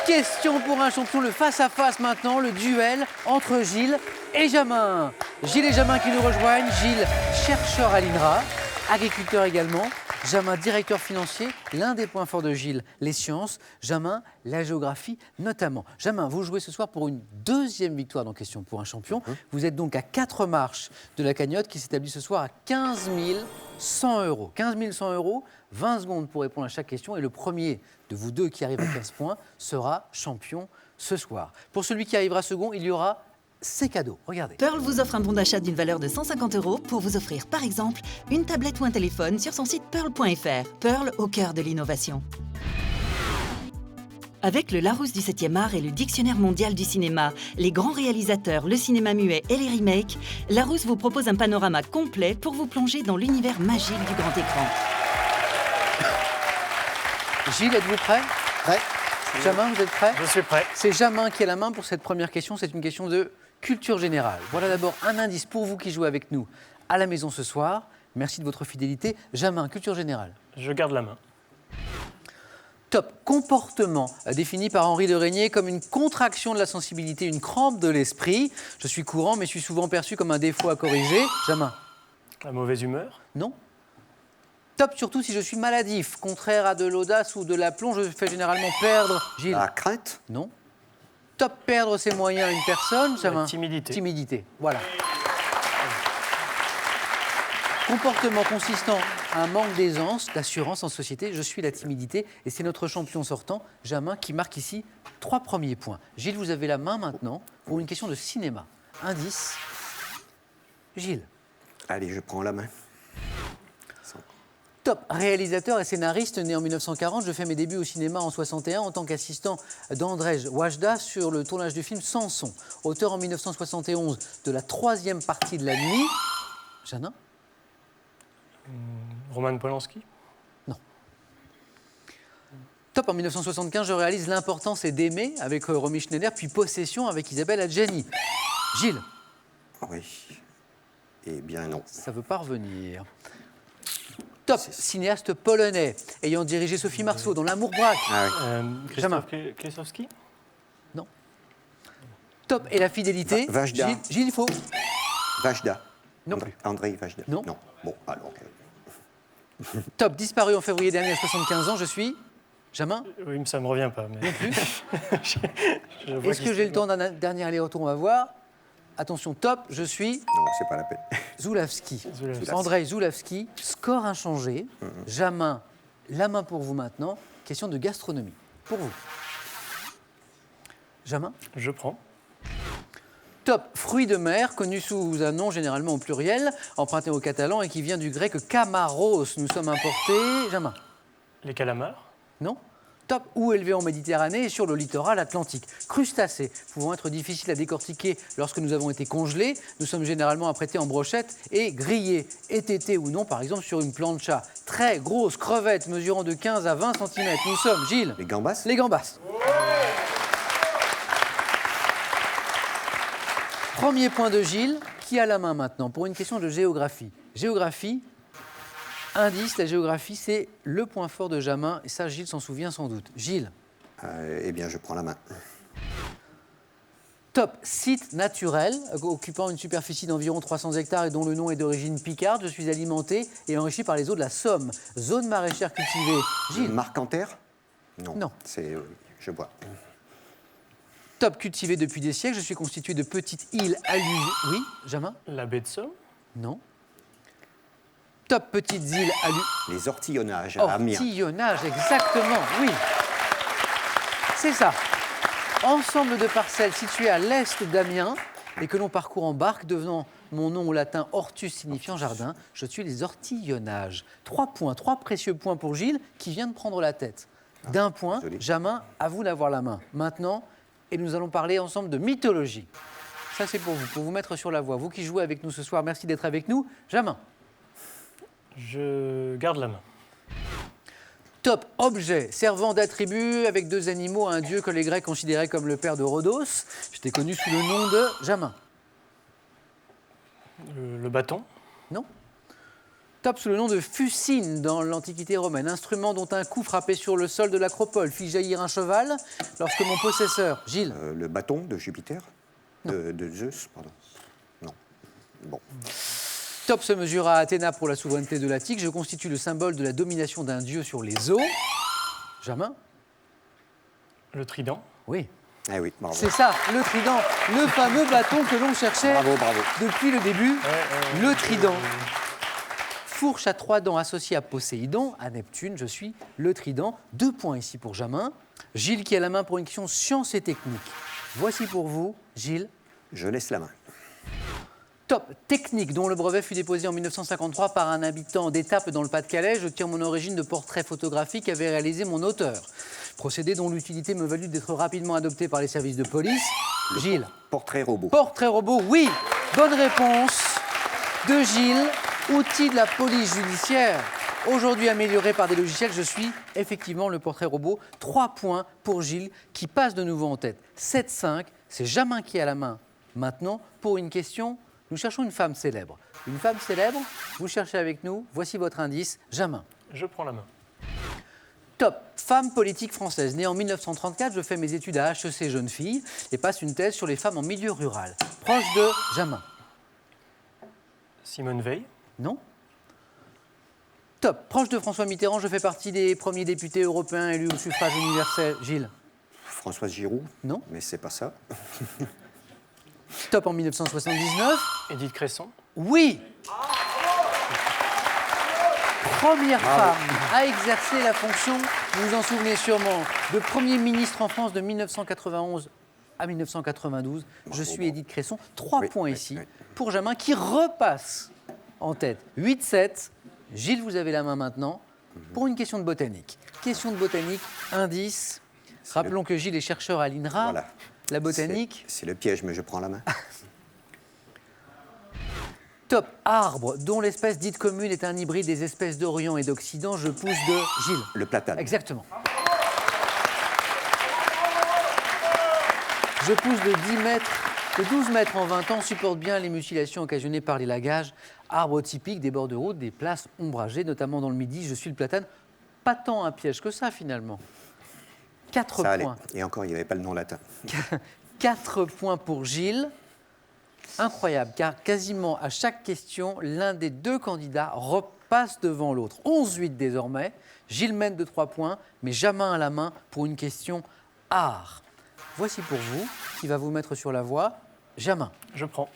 Question pour un champion, le face-à-face maintenant, le duel entre Gilles et Jamin. Gilles et Jamin qui nous rejoignent. Gilles, chercheur à l'INRA, agriculteur également. Jamin, directeur financier. L'un des points forts de Gilles, les sciences. Jamin, la géographie notamment. Jamin, vous jouez ce soir pour une deuxième victoire dans Question pour un champion. Vous êtes donc à 4 marches de la cagnotte qui s'établit ce soir à 15 100 euros. 15 100 euros, 20 secondes pour répondre à chaque question. Et le premier de vous deux qui arrive à 15 points sera champion ce soir. Pour celui qui arrivera second, il y aura ces cadeaux. Regardez. Pearl vous offre un bon d'achat d'une valeur de 150 € pour vous offrir, par exemple, une tablette ou un téléphone sur son site pearl.fr. Pearl au cœur de l'innovation. Avec le Larousse du 7e art et le Dictionnaire mondial du cinéma, les grands réalisateurs, le cinéma muet et les remakes, Larousse vous propose un panorama complet pour vous plonger dans l'univers magique du grand écran. Gilles, êtes-vous prêt? Prêt. Jamin, vous êtes prêt? Je suis prêt. C'est Jamin qui a la main pour cette première question. C'est une question de culture générale. Voilà d'abord un indice pour vous qui jouez avec nous à la maison ce soir. Merci de votre fidélité. Jamin, culture générale. Je garde la main. Top. Comportement défini par Henri de Régnier comme une contraction de la sensibilité, une crampe de l'esprit. Je suis courant mais suis souvent perçu comme un défaut à corriger. Jamin. La mauvaise humeur. Non. Top surtout si je suis maladif. Contraire à de l'audace ou de l'aplomb, je fais généralement perdre. Gilles. La crainte. Non. Top perdre ses moyens à une personne. Jamin. La timidité. Timidité. Voilà. Comportement consistant à un manque d'aisance, d'assurance en société. Je suis la timidité et c'est notre champion sortant, Jamin, qui marque ici 3 premiers points. Gilles, vous avez la main maintenant pour une question de cinéma. Indice. Gilles. Allez, je prends la main. Top réalisateur et scénariste né en 1940. Je fais mes débuts au cinéma en 61 en tant qu'assistant d'Andrzej Wajda sur le tournage du film Samson. Auteur en 1971 de la 3e partie de la nuit. Janin. Roman Polanski. Non. Top en 1975, je réalise L'importance est d'aimer avec Romy Schneider, puis Possession avec Isabelle Adjani. Gilles. Oui. Eh bien non. Ça ne veut pas revenir. Top, cinéaste polonais, ayant dirigé Sophie Marceau dans L'Amour braque. Ah oui. Jamin. Christophe Kieslowski. Non. Top, et la fidélité. Vajda. Gilles, il faut. Vajda. Non plus. André Vajda. Non. Non. Bon, alors. Top, disparu en février dernier à 75 ans, je suis. Jamin. Oui, mais ça ne me revient pas. Mais... Non plus. Je vois Est-ce que j'ai le temps d'un dernier aller-retour? On va voir. Attention, top, je suis. Non, c'est pas la peine. Zulawski. Zulawski. Andrei Zulawski, score inchangé. Jamin, la main pour vous maintenant. Question de gastronomie. Pour vous. Jamin. Je prends. Top, fruit de mer, connu sous un nom généralement au pluriel, emprunté au catalan et qui vient du grec camaros. Nous sommes importés. Jamin. Les calamars. Non. Top, ou élevé en Méditerranée et sur le littoral atlantique. Crustacés, pouvant être difficiles à décortiquer lorsque nous avons été congelés. Nous sommes généralement apprêtés en brochette et grillés, étêtés ou non, par exemple sur une plancha. Très grosses crevettes mesurant de 15 à 20 cm. Nous sommes, Gilles. Les gambas. Les gambas. Premier point de Gilles, qui a la main maintenant pour une question de géographie. Géographie. Indice, la géographie, c'est le point fort de Jamin. Et ça, Gilles s'en souvient sans doute. Gilles. Eh bien, je prends la main. Top, site naturel, occupant une superficie d'environ 300 hectares et dont le nom est d'origine picarde. Je suis alimenté et enrichi par les eaux de la Somme. Zone maraîchère cultivée. Gilles. Marcanterre. Non. Non. C'est. Je bois. Top, cultivé depuis des siècles. Je suis constitué de petites îles alluviales. Oui, Jamin. La baie de Somme. Non. Top, petites îles alluviales. Les ortillonnages à Amiens. Ortillonnage, exactement, oui. C'est ça. Ensemble de parcelles situées à l'est d'Amiens et que l'on parcourt en barque, devenant mon nom au latin hortus signifiant jardin. Je suis les ortillonnages. 3 points, 3 précieux points pour Gilles qui vient de prendre la tête. D'un point, désolé. Jamin, à vous d'avoir la main. Maintenant, et nous allons parler ensemble de mythologie. Ça, c'est pour vous mettre sur la voie. Vous qui jouez avec nous ce soir, merci d'être avec nous. Jamin. Je garde la main. Top, objet servant d'attribut avec 2 animaux à un dieu que les Grecs considéraient comme le père de Rhodos. J'étais connu sous le nom de Jamin. Le bâton. Non. Top sous le nom de fucine dans l'Antiquité romaine, instrument dont un coup frappé sur le sol de l'acropole fit jaillir un cheval lorsque mon possesseur, Gilles. Le bâton de Jupiter. De Zeus, pardon. Non. Bon. Top se mesure à Athéna pour la souveraineté de l'Attique. Je constitue le symbole de la domination d'un dieu sur les eaux. Jamin. Le trident. Oui. Eh oui, bravo. C'est ça, le trident, le fameux bâton que l'on cherchait Bravo, bravo. depuis le début. Le trident. Fourche à 3 dents associée à Poséidon, à Neptune, je suis le trident. 2 points ici pour Jamin. Gilles qui a la main pour une question science et technique. Voici pour vous, Gilles. Je laisse la main. Top technique dont le brevet fut déposé en 1953 par un habitant d'Étape dans le Pas-de-Calais. Je tire mon origine de portraits photographiques qu'avait réalisé mon auteur. Procédé dont l'utilité me valut d'être rapidement adopté par les services de police. Gilles. Portrait robot. Portrait robot, oui. Bonne réponse de Gilles. Outil de la police judiciaire. Aujourd'hui amélioré par des logiciels, je suis effectivement le portrait robot. 3 points pour Gilles qui passe de nouveau en tête. 7-5, c'est Jamin qui a la main. Maintenant, pour une question, nous cherchons une femme célèbre. Une femme célèbre, vous cherchez avec nous, voici votre indice, Jamin. Je prends la main. Top, femme politique française. Née en 1934, je fais mes études à HEC Jeune Fille et passe une thèse sur les femmes en milieu rural. Proche de Jamin. Simone Veil. Non. Top, proche de François Mitterrand, je fais partie des premiers députés européens élus au suffrage universel. Gilles. Françoise Giroud. Non. Mais c'est pas ça. Top en 1979. Édith Cresson. Oui. Première femme à exercer la fonction, vous vous en souvenez sûrement, de Premier ministre en France de 1991 à 1992. Je suis Édith Cresson. 3 points ici pour Jamin qui repasse en tête. 8-7. Gilles, vous avez la main maintenant pour une question de botanique. Question de botanique, indice. Rappelons que Gilles est chercheur à l'INRA. Voilà. La botanique. C'est le piège, mais je prends la main. Top, arbre dont l'espèce dite commune est un hybride des espèces d'Orient et d'Occident. Je pousse de Gilles. Le platane. Exactement. Je pousse de 10 mètres, de 12 mètres en 20 ans, supporte bien les mutilations occasionnées par les lagages. Arbre typique des bords de route, des places ombragées, notamment dans le Midi. Je suis le platane. Pas tant un piège que ça, finalement. 4 Ça allait. points. Et encore, il n'y avait pas le nom latin. 4 points pour Gilles. Incroyable, car quasiment à chaque question, l'un des 2 candidats repasse devant l'autre. 11-8 désormais. Gilles mène de 3 points, mais Jamin à la main pour une question art. Voici pour vous, qui va vous mettre sur la voie, Jamin. Je prends.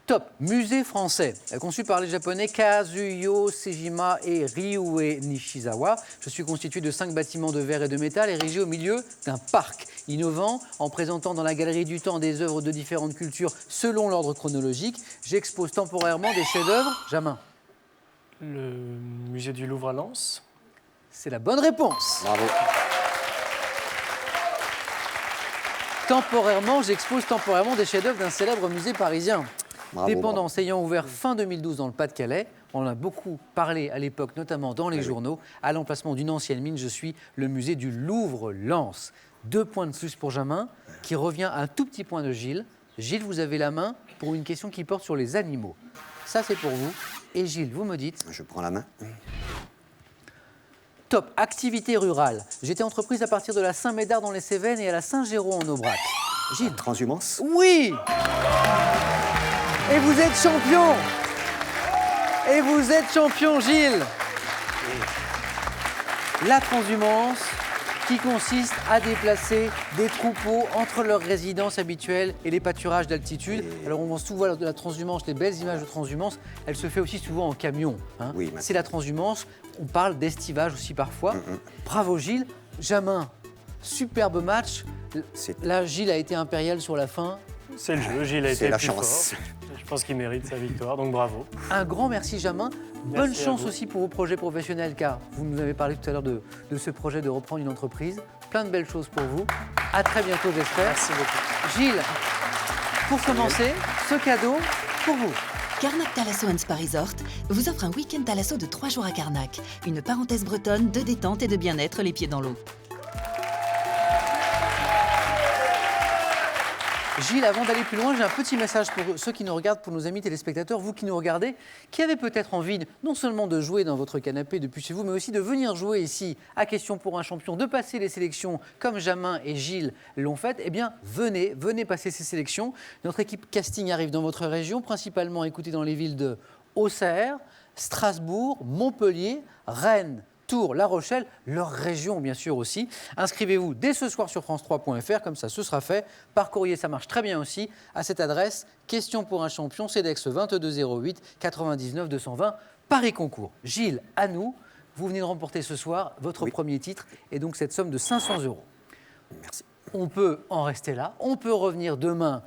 Top, musée français, conçu par les japonais Kazuyo Sejima et Ryue Nishizawa. Je suis constitué de 5 bâtiments de verre et de métal érigés au milieu d'un parc innovant. En présentant dans la galerie du temps des œuvres de différentes cultures selon l'ordre chronologique, j'expose temporairement des chefs-d'œuvre. Jamin. Le musée du Louvre à Lens. C'est la bonne réponse. Bravo. Temporairement, j'expose temporairement des chefs-d'œuvre d'un célèbre musée parisien. Bravo, Dépendance ayant ouvert fin 2012 dans le Pas-de-Calais, on en a beaucoup parlé à l'époque, notamment dans les journaux. À l'emplacement d'une ancienne mine, je suis le musée du Louvre-Lens. 2 points de plus pour Jamin, qui revient à un tout petit point de Gilles. Gilles, vous avez la main pour une question qui porte sur les animaux. Ça, c'est pour vous. Et Gilles, vous me dites... Je prends la main. Top, activité rurale. J'étais entreprise à partir de la Saint-Médard dans les Cévennes et à la Saint-Géraud en Aubrac. Gilles. Transhumance. Oui. Et vous êtes champion. Et vous êtes champion, Gilles. La transhumance qui consiste à déplacer des troupeaux entre leurs résidences habituelles et les pâturages d'altitude. Alors on voit souvent de la transhumance, les belles images de transhumance, elle se fait aussi souvent en camion. Hein. Oui, c'est la transhumance. On parle d'estivage aussi parfois. Bravo Gilles. Jamin, superbe match. Là, Gilles a été impérial sur la fin. C'est le jeu, Gilles a été C'est la plus chance. fort. Je pense qu'il mérite sa victoire, donc bravo. Un grand merci Jamin. Bonne Merci à chance vous. aussi pour vos projets professionnels, car vous nous avez parlé tout à l'heure de ce projet de reprendre une entreprise. Plein de belles choses pour vous. À très bientôt, j'espère. Merci beaucoup. Gilles, pour commencer, ce cadeau pour vous. Carnac Thalasso Spa Resort vous offre un week-end Thalasso de 3 jours à Carnac. Une parenthèse bretonne de détente et de bien-être les pieds dans l'eau. Gilles, avant d'aller plus loin, j'ai un petit message pour ceux qui nous regardent, pour nos amis téléspectateurs, vous qui nous regardez, qui avez peut-être envie non seulement de jouer dans votre canapé depuis chez vous, mais aussi de venir jouer ici à Question pour un champion, de passer les sélections comme Jamin et Gilles l'ont fait. Eh bien, venez passer ces sélections. Notre équipe casting arrive dans votre région, principalement écoutez dans les villes de Auxerre, Strasbourg, Montpellier, Rennes, Tours, La Rochelle, leur région bien sûr aussi. Inscrivez-vous dès ce soir sur france3.fr, comme ça ce sera fait. Par courrier, ça marche très bien aussi, à cette adresse, Question pour un champion, CEDEX 2208 99 220, Paris Concours. Gilles, à nous, vous venez de remporter ce soir votre premier titre et donc cette somme de 500 €. Merci. On peut en rester là, on peut revenir demain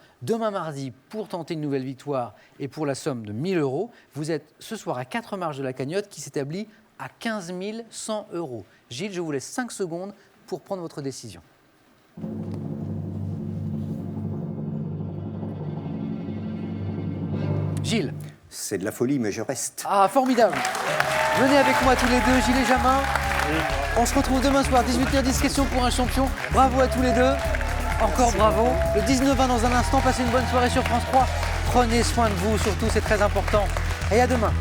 mardi, pour tenter une nouvelle victoire et pour la somme de 1 000 €. Vous êtes ce soir à 4 marches de la cagnotte qui s'établit à 15 100 €. Gilles, je vous laisse 5 secondes pour prendre votre décision. Gilles. C'est de la folie, mais je reste. Ah, formidable. Venez avec moi tous les deux, Gilles et Jamin. On se retrouve demain soir, 18h10, Question pour un champion. Bravo à tous les deux. Encore bravo. Le 19-20 dans un instant. Passez une bonne soirée sur France 3. Prenez soin de vous, surtout, c'est très important. Et à demain.